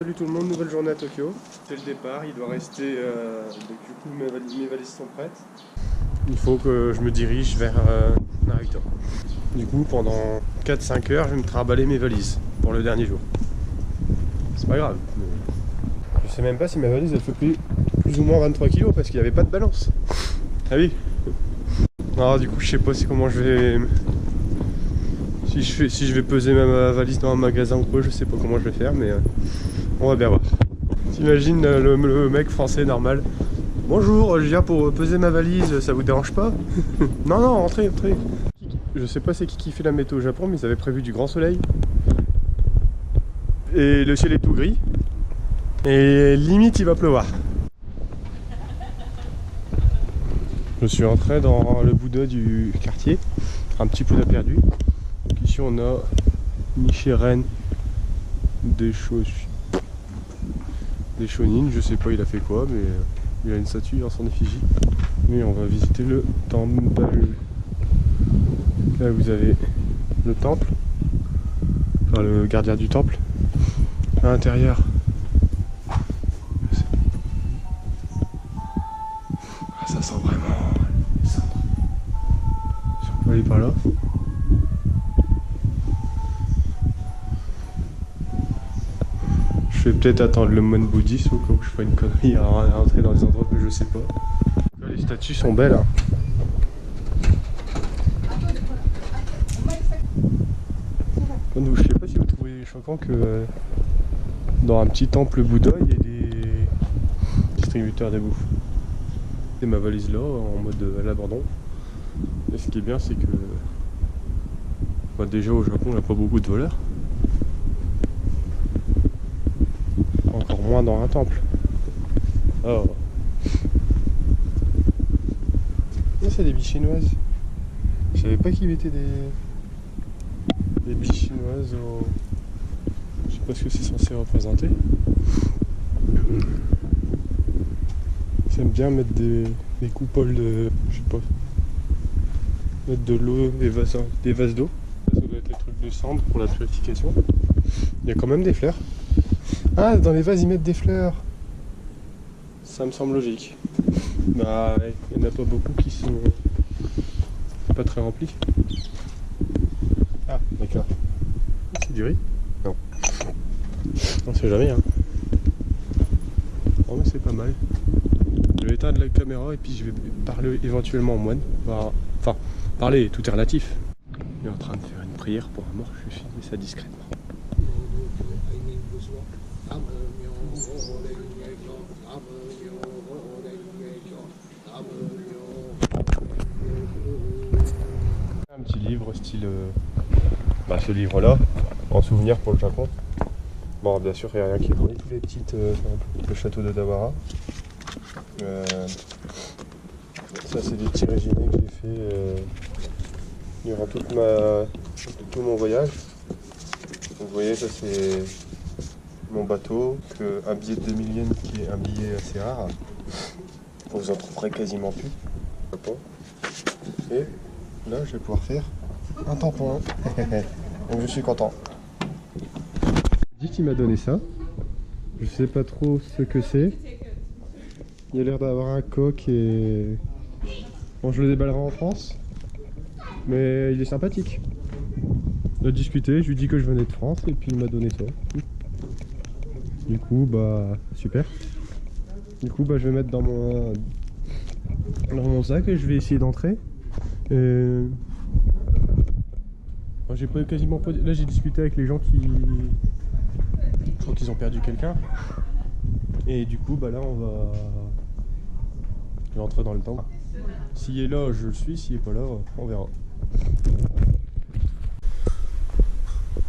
Salut tout le monde, nouvelle journée à Tokyo. C'est le départ, il doit rester. Donc du coup mes valises sont prêtes. Il faut que je me dirige vers Narita. Du coup pendant 4-5 heures je vais me trimballer mes valises pour le dernier jour. C'est pas grave. Mais je sais même pas si ma valise elle fait plus ou moins 23 kg parce qu'il n'y avait pas de balance. Ah oui. Alors du coup je sais pas comment je vais. Si je vais peser ma valise dans un magasin ou quoi, je sais pas comment je vais faire mais on va bien voir. T'imagines le mec français normal. Bonjour, je viens pour peser ma valise, ça vous dérange pas? Non, non, entrez. Je sais pas c'est qui fait la météo au Japon, mais ils avaient prévu du grand soleil. Et le ciel est tout gris. Et limite il va pleuvoir. Je suis entré dans le Bouddha du quartier, un petit Bouddha perdu. Donc ici on a Nichiren des Shonin, je sais pas il a fait quoi, mais il a une statue en son effigie. Mais on va visiter le temple. Là vous avez le temple, enfin le gardien du temple. À l'intérieur, ça sent vraiment les cendres. Si on peut aller par là. Je vais peut-être attendre le moine bouddhiste au cas où je ferai une connerie à rentrer dans des endroits que je sais pas. Là, les statues sont belles. Hein. Je sais pas si vous trouvez choquant que dans un petit temple Bouddha il y ait des distributeurs de bouffe. Et ma valise là en mode à l'abandon. Et ce qui est bien c'est que déjà au Japon il n'y a pas beaucoup de voleurs. Encore moins dans un temple. Oh. Là c'est des billes chinoises. Je savais pas qu'ils mettaient des billes chinoises au... Je sais pas ce que c'est censé représenter. J'aime bien mettre des coupoles de... je sais pas. Mettre de l'eau, des vases d'eau. Ça doit être les trucs de cendre pour la purification. Il y a quand même des fleurs. Ah, dans les vases ils mettent des fleurs. Ça me semble logique. Bah, il n'y en a pas beaucoup qui sont pas très remplis. Ah, d'accord. C'est du riz? Non. On sait jamais, hein. Oh, mais c'est pas mal. Je vais éteindre la caméra et puis je vais parler éventuellement au moine. Enfin, parler, tout est relatif. Il est en train de faire une prière pour un mort, je vais filmer ça discrètement. Un petit livre style ce livre là en souvenir pour le Japon. Bon bien sûr il n'y a rien qui est pris, tous les petites le château de Dawara. Ça c'est des petits résumés que j'ai fait durant tout mon voyage. Donc, vous voyez ça c'est mon bateau, un billet de 2000 yens qui est un billet assez rare. Vous en trouverez quasiment plus. Et là je vais pouvoir faire un tampon. Donc je suis content. Dit qu'il m'a donné ça. Je sais pas trop ce que c'est. Il a l'air d'avoir un coq et... Bon je le déballerai en France. Mais il est sympathique. On a discuté, je lui ai dit que je venais de France et puis il m'a donné ça. Du coup bah super. Du coup bah je vais mettre dans mon sac et je vais essayer d'entrer. J'ai quasiment pas... Là j'ai discuté avec les gens qui... Je crois qu'ils ont perdu quelqu'un. Et du coup bah là je vais entrer dans le temple. S'il est là je le suis, s'il est pas là on verra.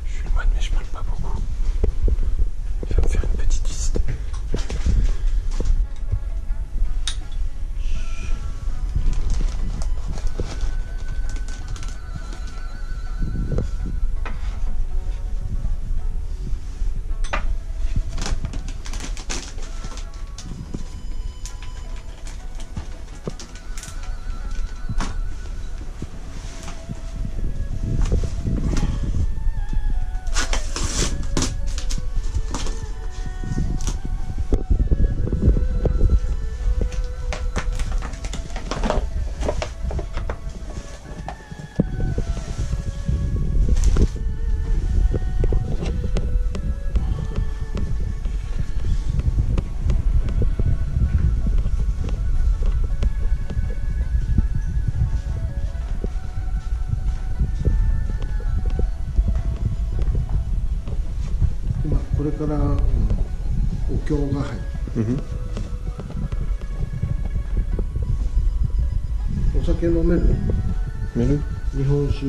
Je suis le moine mais je parle pas beaucoup. Il va me faire une petite visite. から、お経が入る。お酒飲める？飲める？日本酒。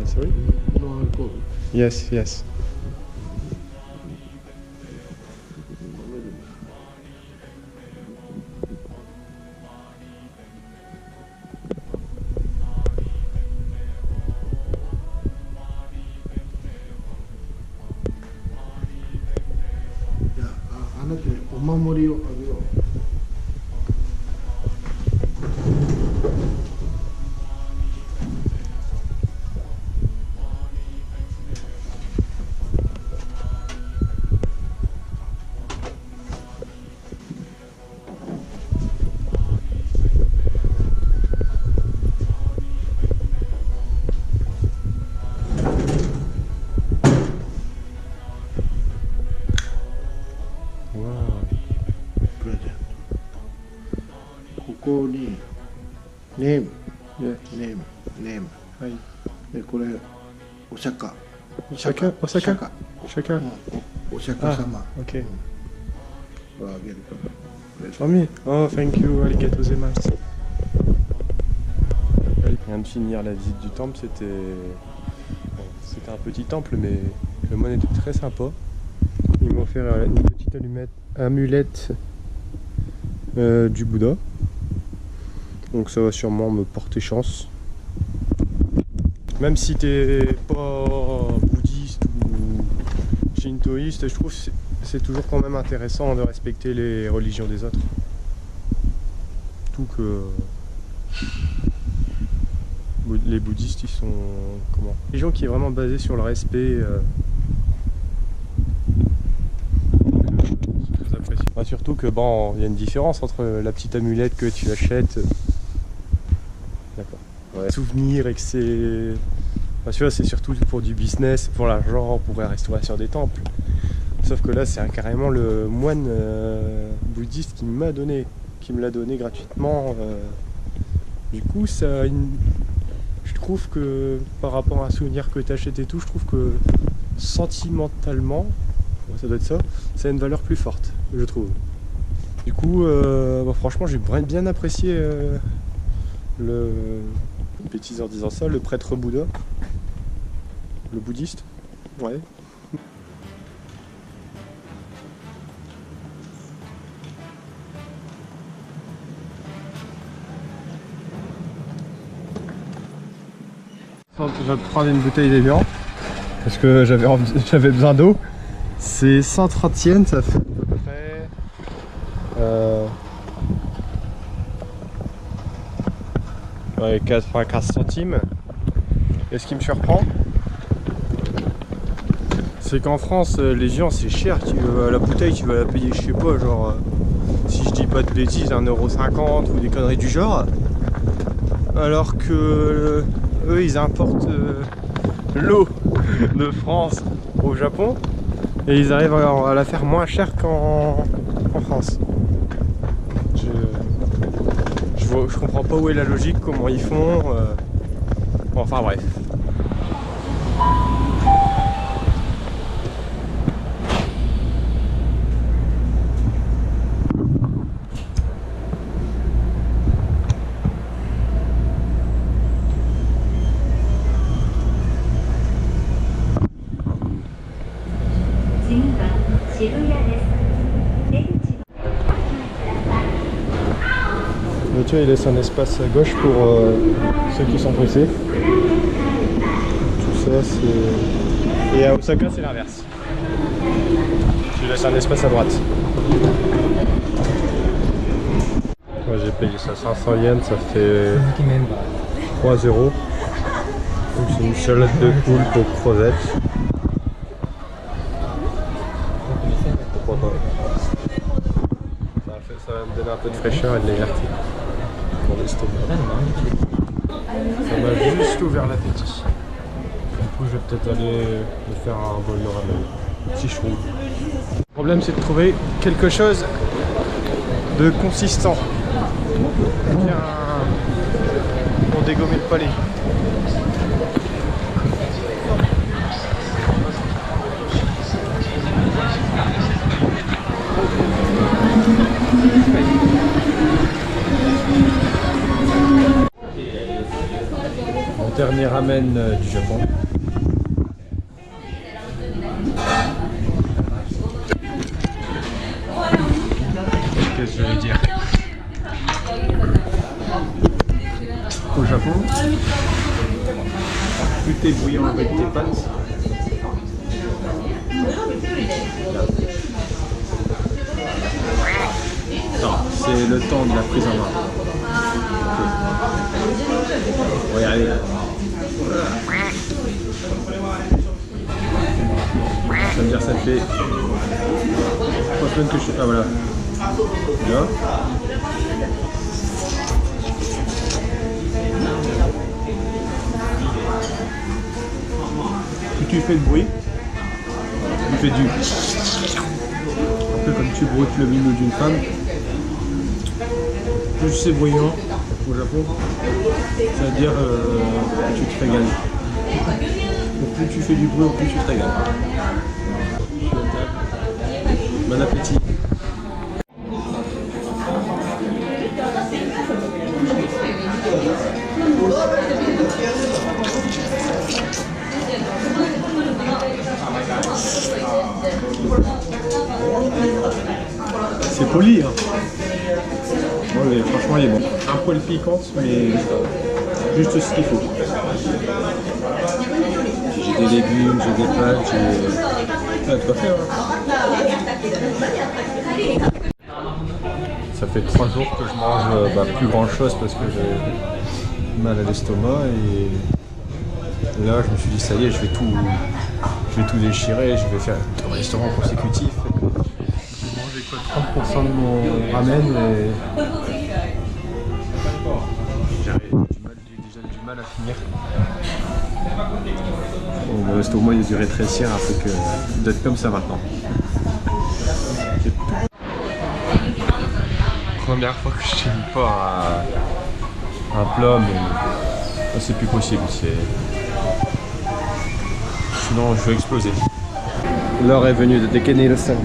sorry? No alcohol. Yes, yes. あなたお守りをあげよう。プレゼント。ここにネーム、ネーム。はい。でこれお釈迦。お釈迦？お釈迦？お釈迦？お釈迦様。OK。これあげるから。Ami, oh, thank you, arigato gozaimasu. Je viens de finir la visite du temple, c'était un petit temple, mais le moine était très sympa. Il m'a offert une petite amulette du Bouddha. Donc ça va sûrement me porter chance. Même si t'es pas bouddhiste ou shintoïste, je trouve que c'est toujours quand même intéressant de respecter les religions des autres. Tout que les bouddhistes, ils sont comment? Une religion qui est vraiment basée sur le respect. Enfin, surtout que bon, il y a une différence entre la petite amulette que tu achètes. D'accord. Ouais. Souvenir et que c'est. Enfin, tu vois, c'est surtout pour du business, pour l'argent, pour la restauration des temples. Sauf que là, c'est carrément le moine bouddhiste qui me l'a donné gratuitement. Du coup, ça, je trouve que par rapport à un souvenir que tu achètes et tout, je trouve que sentimentalement, ça doit être ça, ça a une valeur plus forte, je trouve. Du coup, bah, franchement, j'ai bien apprécié le bêtise en disant ça, le prêtre Bouddha, le bouddhiste, ouais. Je vais prendre une bouteille d'évian parce que j'avais besoin d'eau. C'est 130 yens, ça fait à peu près 95 centimes. Et ce qui me surprend, c'est qu'en France, les gens c'est cher. La bouteille, tu vas la payer, je sais pas, genre, si je dis pas de bêtises, 1,50 € ou des conneries du genre. Alors que eux, ils importent l'eau de France au Japon et ils arrivent à la faire moins chère qu'en France. Je comprends pas où est la logique, comment ils font. Bon, enfin bref. Tu vois, il laisse un espace à gauche pour ceux qui sont pressés. Tout ça, c'est... Et à Osaka, c'est l'inverse. Tu laisses un espace à droite. Moi, j'ai payé ça 500 yens, ça fait 3 €. Donc c'est une salade de poulpe aux crevettes. Pourquoi pas. Ça va me donner un peu de fraîcheur et de légèreté. Ça m'a juste ouvert l'appétit. Du coup, je vais peut-être aller me faire un bol de ramen. Si je trouve. Le problème, c'est de trouver quelque chose de consistant. Bien pour dégommer le palais. ramen du Japon. Qu'est-ce que je vais dire? Au Japon, plus t'es bouillant avec tes pâtes, non, c'est le temps de la prise en main. Okay. Regardez. Ça veut dire ça fait 3 semaines que je suis... Ah voilà. Là. Plus tu fais de bruit, tu fais du... Un peu comme tu broutes le minou d'une femme. Plus c'est bruyant au Japon, ça veut dire que tu te régales. Donc plus tu fais du bruit, plus tu te régales. Bon appétit. C'est poli, hein. Bon, mais franchement il est bon. Un poil piquante, mais juste ce qu'il faut. J'ai des légumes, j'ai des pâtes, j'ai... Ah, tu vas faire, hein. Ça fait 3 jours que je mange plus grand chose parce que j'ai mal à l'estomac et là je me suis dit ça y est, je vais tout déchirer, je vais faire 2 restaurants consécutifs. J'ai mangé quoi, 30% de mon ramen et j'ai déjà du mal à finir. Bon, mon estomac il a dû rétrécir après que d'être comme ça maintenant. Première fois que je tiens pas à un plat, mais c'est plus possible. Sinon je vais exploser. L'heure est venue de dégainer le sac.